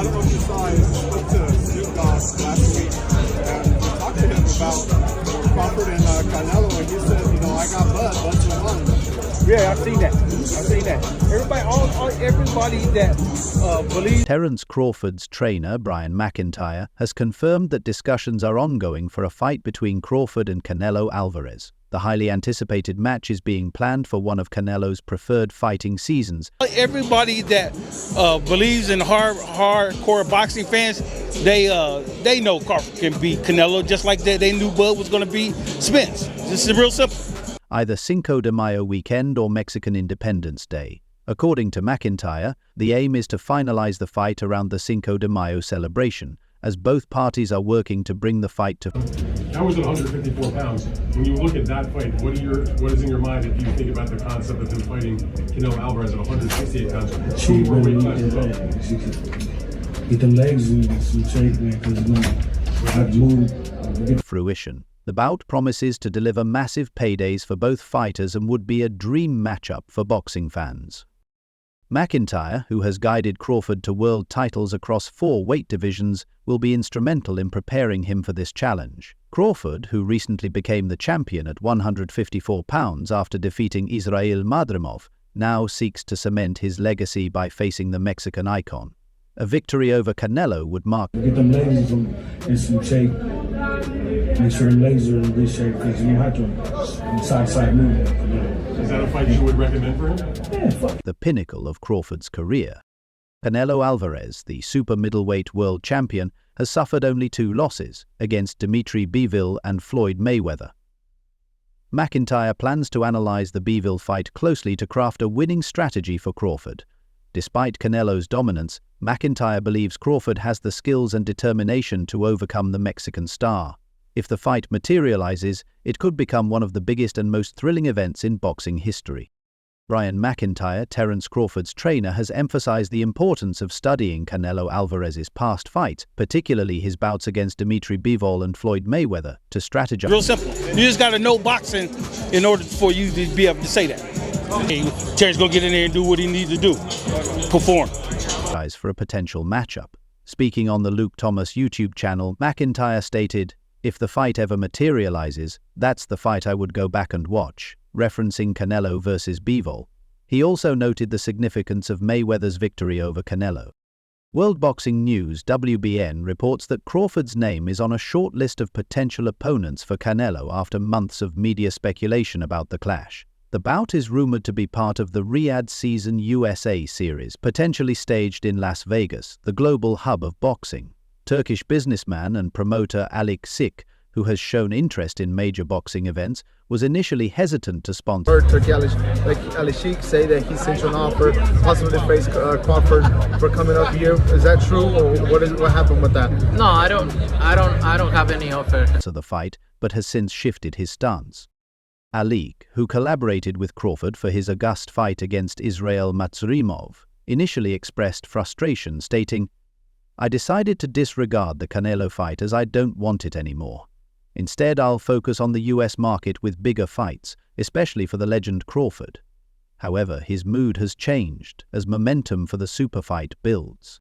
don't know if you saw, I spoke to Snoop Dogg last week and talked to him about Crawford and Canelo, and he said, I got Bud too long. Yeah, I've seen that. Everybody that believes. Terence Crawford's trainer, Brian McIntyre, has confirmed that discussions are ongoing for a fight between Crawford and Canelo Alvarez. The highly anticipated match is being planned for one of Canelo's preferred fighting seasons. Everybody that believes in hardcore boxing fans, they know Crawford can beat Canelo, just like they knew Bud was going to beat Spence. This is real simple. Either Cinco de Mayo weekend or Mexican Independence Day. According to McIntyre, the aim is to finalize the fight around the Cinco de Mayo celebration, as both parties are working to bring the fight to. That was at 154 pounds. When you look at that fight, what is in your mind if you think about the concept of him fighting Canelo Alvarez at 168 pounds? Get the legs in some shape, man, because I've moved. Fruition. The bout promises to deliver massive paydays for both fighters and would be a dream matchup for boxing fans. McIntyre, who has guided Crawford to world titles across 4 weight divisions, will be instrumental in preparing him for this challenge. Crawford, who recently became the champion at 154 pounds after defeating Israil Madrimov, now seeks to cement his legacy by facing the Mexican icon. A victory over Canelo would mark. Get them legs in some shape. Make sure them legs are in good shape because you have to side movement. Is that a fight you would recommend for him? Yeah, the pinnacle of Crawford's career. Canelo Alvarez, the super middleweight world champion, has suffered only 2 losses against Dimitri Bivol and Floyd Mayweather. McIntyre plans to analyze the Bivol fight closely to craft a winning strategy for Crawford. Despite Canelo's dominance, McIntyre believes Crawford has the skills and determination to overcome the Mexican star. If the fight materializes, it could become one of the biggest and most thrilling events in boxing history. Brian McIntyre, Terence Crawford's trainer, has emphasized the importance of studying Canelo Alvarez's past fights, particularly his bouts against Dimitri Bivol and Floyd Mayweather, to strategize. Real simple. You just got to know boxing in order for you to be able to say that. Hey, Terence go get in there and do what he needs to do. Perform. For a potential matchup. Speaking on the Luke Thomas YouTube channel, McIntyre stated, "If the fight ever materializes, that's the fight I would go back and watch," referencing Canelo versus Bivol. He also noted the significance of Mayweather's victory over Canelo. World Boxing News (WBN) reports that Crawford's name is on a short list of potential opponents for Canelo after months of media speculation about the clash. The bout is rumored to be part of the Riyadh Season USA series, potentially staged in Las Vegas, the global hub of boxing. Turkish businessman and promoter Alik Sik, who has shown interest in major boxing events, was initially hesitant to sponsor. Turkey Ali Sheikh say that he sent you an offer, possibly to face Crawford for coming up here. Is that true, or what happened with that? No, I don't have any offer. To the fight, but has since shifted his stance. Alik, who collaborated with Crawford for his august fight against Israil Madrimov, initially expressed frustration, stating, "I decided to disregard the Canelo fight as I don't want it anymore. Instead, I'll focus on the US market with bigger fights, especially for the legend Crawford." However, his mood has changed as momentum for the super fight builds.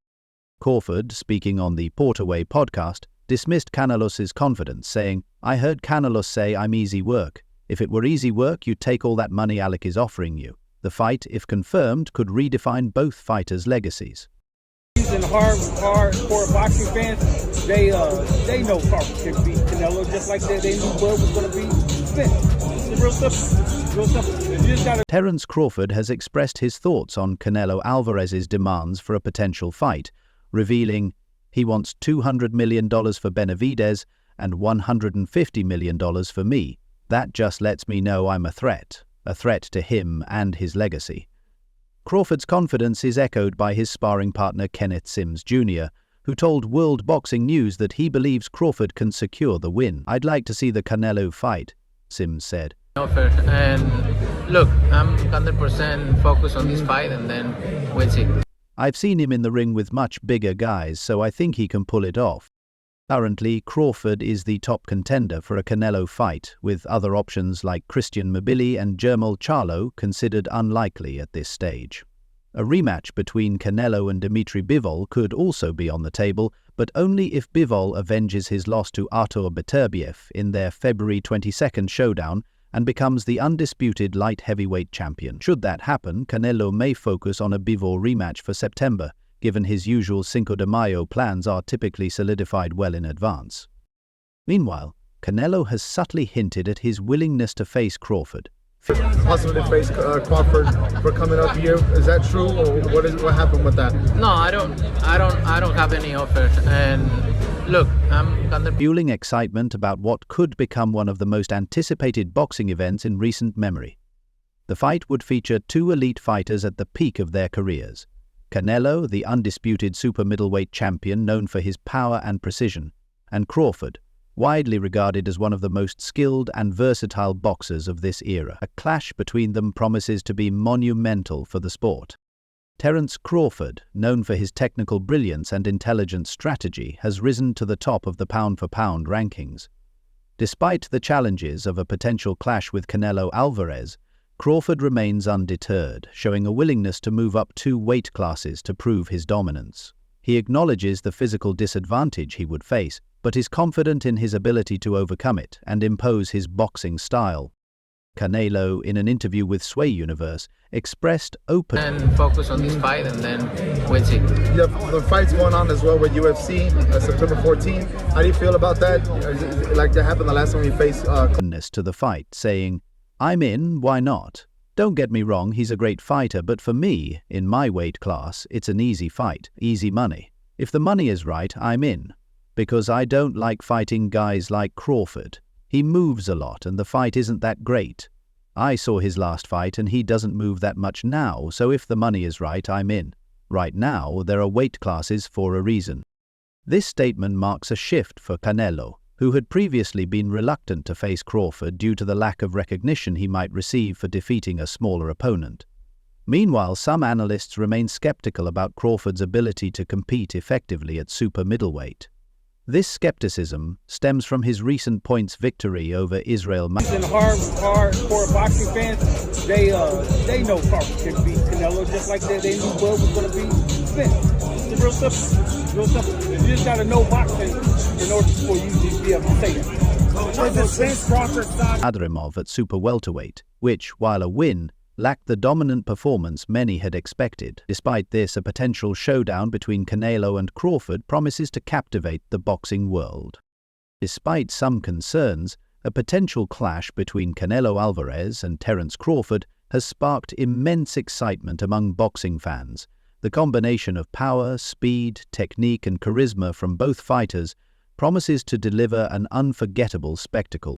Crawford, speaking on the Portaway podcast, dismissed Canelo's confidence, saying, "I heard Canelo say I'm easy work. If it were easy work, you'd take all that money Alec is offering you." The fight, if confirmed, could redefine both fighters' legacies. And hardcore boxing fans, they know Crawford can beat Canelo, just like they knew Bud was going to beat Spence. It's real simple. Real simple. You just gotta... Terence Crawford has expressed his thoughts on Canelo Alvarez's demands for a potential fight, revealing he wants $200 million for Benavidez and $150 million for me. That just lets me know I'm a threat to him and his legacy. Crawford's confidence is echoed by his sparring partner Kenneth Sims Jr., who told World Boxing News that he believes Crawford can secure the win. "I'd like to see the Canelo fight," Sims said. Offer, and look, I'm 100% focused on this fight, and then we'll see. "I've seen him in the ring with much bigger guys, so I think he can pull it off." Currently, Crawford is the top contender for a Canelo fight, with other options like Christian Mabili and Jermall Charlo considered unlikely at this stage. A rematch between Canelo and Dmitry Bivol could also be on the table, but only if Bivol avenges his loss to Artur Beterbiev in their February 22nd showdown and becomes the undisputed light heavyweight champion. Should that happen, Canelo may focus on a Bivol rematch for September, given his usual Cinco de Mayo plans are typically solidified well in advance. Meanwhile, Canelo has subtly hinted at his willingness to face Crawford. Possibly face Crawford for coming up here. Is that true, or what happened with that? No, I don't have any offer. And look, I'm kind of Fueling excitement about what could become one of the most anticipated boxing events in recent memory. The fight would feature two elite fighters at the peak of their careers. Canelo, the undisputed super middleweight champion known for his power and precision, and Crawford, widely regarded as one of the most skilled and versatile boxers of this era. A clash between them promises to be monumental for the sport. Terence Crawford, known for his technical brilliance and intelligent strategy, has risen to the top of the pound-for-pound rankings. Despite the challenges of a potential clash with Canelo Alvarez, Crawford remains undeterred, showing a willingness to move up 2 weight classes to prove his dominance. He acknowledges the physical disadvantage he would face, but is confident in his ability to overcome it and impose his boxing style. Canelo, in an interview with Sway Universe, expressed open and focus on this fight and then we'll see. Yeah, the fight's going on as well with UFC, September 14th. How do you feel about that? Like that happened the last time we faced openness to the fight, saying, "I'm in, why not? Don't get me wrong, he's a great fighter, but for me, in my weight class, it's an easy fight, easy money. If the money is right, I'm in. Because I don't like fighting guys like Crawford. He moves a lot and the fight isn't that great. I saw his last fight and he doesn't move that much now, so if the money is right, I'm in. Right now, there are weight classes for a reason." This statement marks a shift for Canelo, who had previously been reluctant to face Crawford due to the lack of recognition he might receive for defeating a smaller opponent. Meanwhile, some analysts remain skeptical about Crawford's ability to compete effectively at super middleweight. This skepticism stems from his recent points victory over Israel. And hardcore boxing fans, they know Crawford can beat Canelo just like they knew Bud was going to beat Spence. It's real simple. Real simple. You just got to know boxing in order for you to be able to say it. Was it Spence Crawford Adrimov at super welterweight, which, while a win, lacked the dominant performance many had expected. Despite this, a potential showdown between Canelo and Crawford promises to captivate the boxing world. Despite some concerns, a potential clash between Canelo Alvarez and Terence Crawford has sparked immense excitement among boxing fans. The combination of power, speed, technique, and charisma from both fighters promises to deliver an unforgettable spectacle.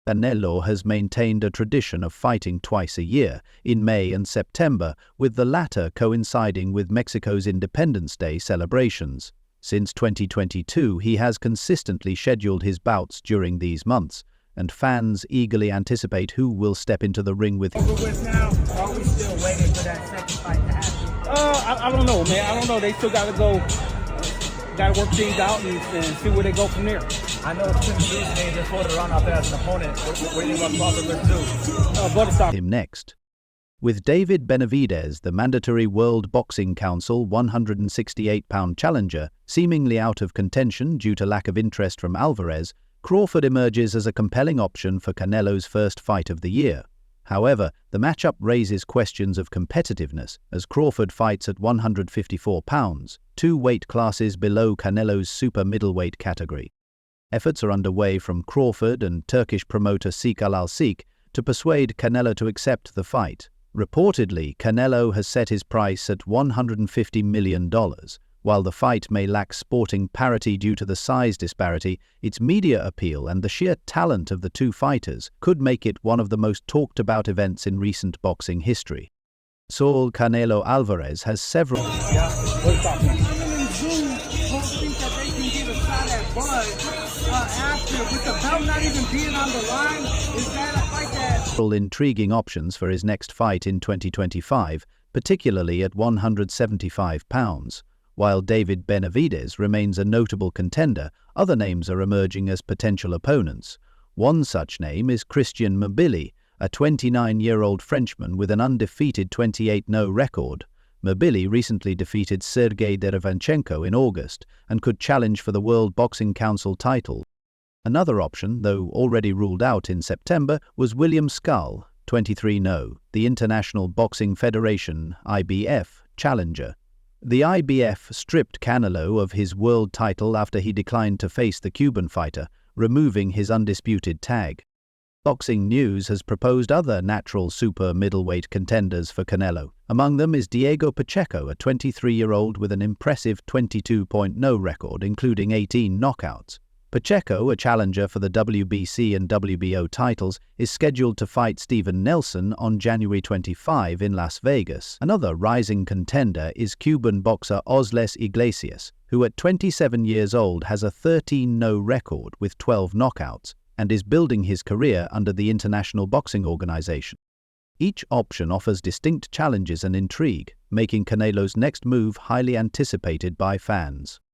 Canelo has maintained a tradition of fighting twice a year, in May and September, with the latter coinciding with Mexico's Independence Day celebrations. Since 2022, he has consistently scheduled his bouts during these months, and fans eagerly anticipate who will step into the ring with him. over with now? Or are we still waiting for that second fight to happen? I don't know, man. I don't know. They still got to work things out and see where they go from there. I know it's Tim Tuesday just floated around out there as an opponent. What do you want Crawford to do? Him next. With David Benavidez, the mandatory World Boxing Council 168-pound challenger, seemingly out of contention due to lack of interest from Alvarez, Crawford emerges as a compelling option for Canelo's first fight of the year. However, the matchup raises questions of competitiveness as Crawford fights at 154 pounds, 2 weight classes below Canelo's super middleweight category. Efforts are underway from Crawford and Turkish promoter Sik Al-Sik to persuade Canelo to accept the fight. Reportedly, Canelo has set his price at $150 million. While the fight may lack sporting parity due to the size disparity, its media appeal and the sheer talent of the two fighters could make it one of the most talked about events in recent boxing history. Saul Canelo Alvarez has several intriguing options for his next fight in 2025, particularly at 175 pounds. While David Benavidez remains a notable contender, other names are emerging as potential opponents. One such name is Christian Mabili, a 29-year-old Frenchman with an undefeated 28-0 record. Mobili recently defeated Sergey Derevyanchenko in August and could challenge for the World Boxing Council title. Another option, though already ruled out in September, was William Skull, 23-0, the International Boxing Federation (IBF) challenger. The IBF stripped Canelo of his world title after he declined to face the Cuban fighter, removing his undisputed tag. Boxing News has proposed other natural super middleweight contenders for Canelo. Among them is Diego Pacheco, a 23-year-old with an impressive 22.0 record, including 18 knockouts. Pacheco, a challenger for the WBC and WBO titles, is scheduled to fight Steven Nelson on January 25 in Las Vegas. Another rising contender is Cuban boxer Osles Iglesias, who at 27 years old has a 13-0 record with 12 knockouts and is building his career under the International Boxing Organization. Each option offers distinct challenges and intrigue, making Canelo's next move highly anticipated by fans.